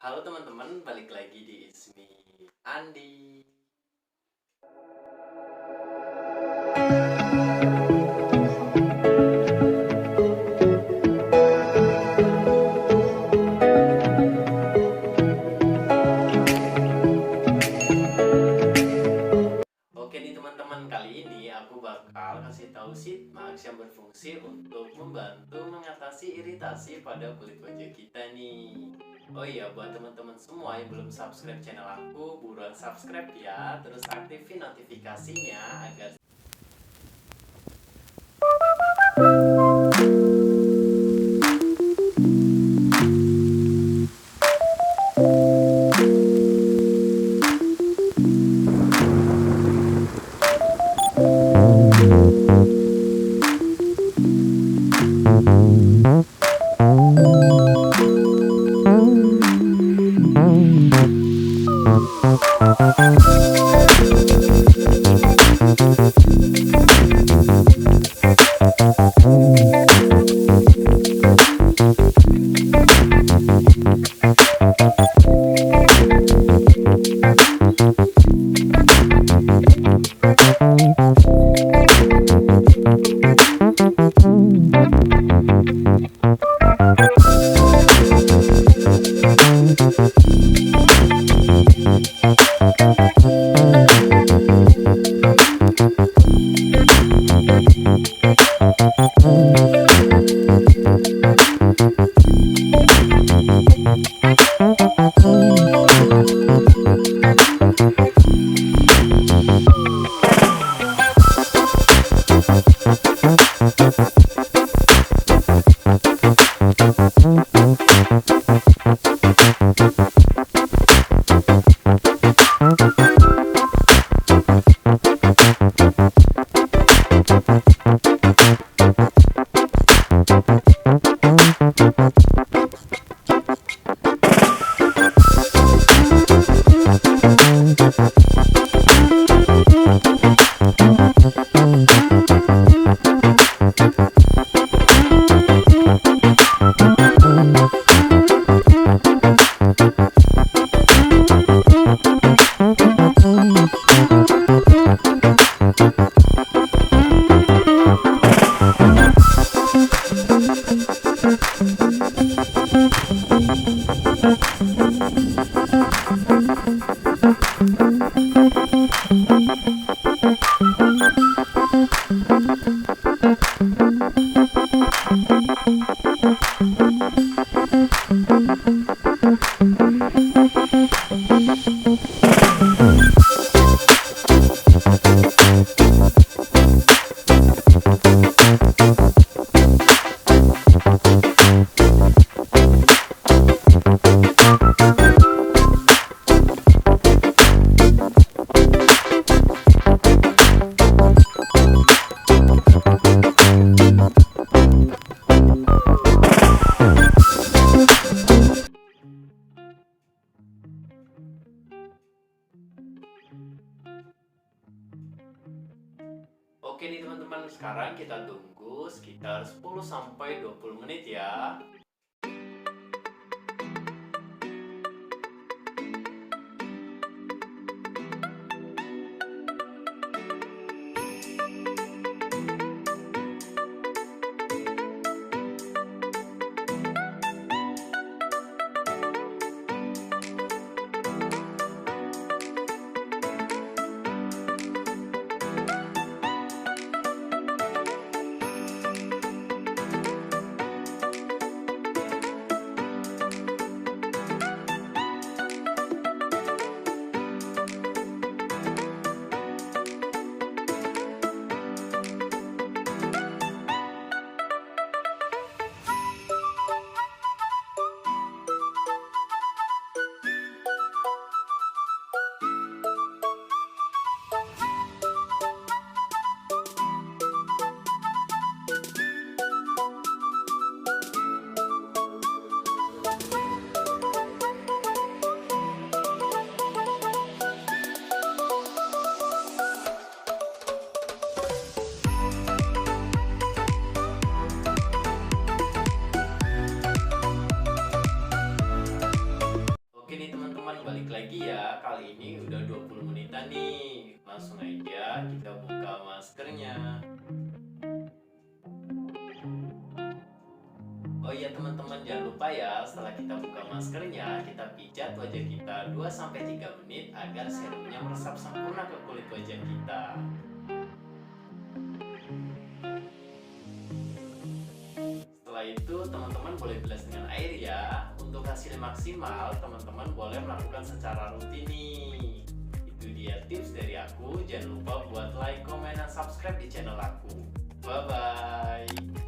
Halo teman-teman, balik lagi di Ismi Andi. Oke nih teman-teman, kali ini aku bakal kasih tahu max yang berfungsi untuk membantu mengatasi iritasi pada kulit wajah kita nih. Oh iya, buat teman-teman semua yang belum subscribe channel aku, buruan subscribe ya, terus aktifin notifikasinya agar Oke nih teman-teman, sekarang kita tunggu sekitar 10-20 menit ya. balik lagi ya. Kali ini udah 20 menitan nih. Langsung aja kita buka maskernya. Oh iya teman-teman, jangan lupa ya, setelah kita buka maskernya, kita pijat wajah kita 2-3 menit agar serumnya meresap sempurna ke kulit wajah kita. Setelah itu teman-teman boleh bilas dengan air ya. Untuk hasil maksimal, teman-teman boleh melakukan secara rutin nih. Itu dia tips dari aku. Jangan lupa buat like, komen, dan subscribe di channel aku. Bye bye.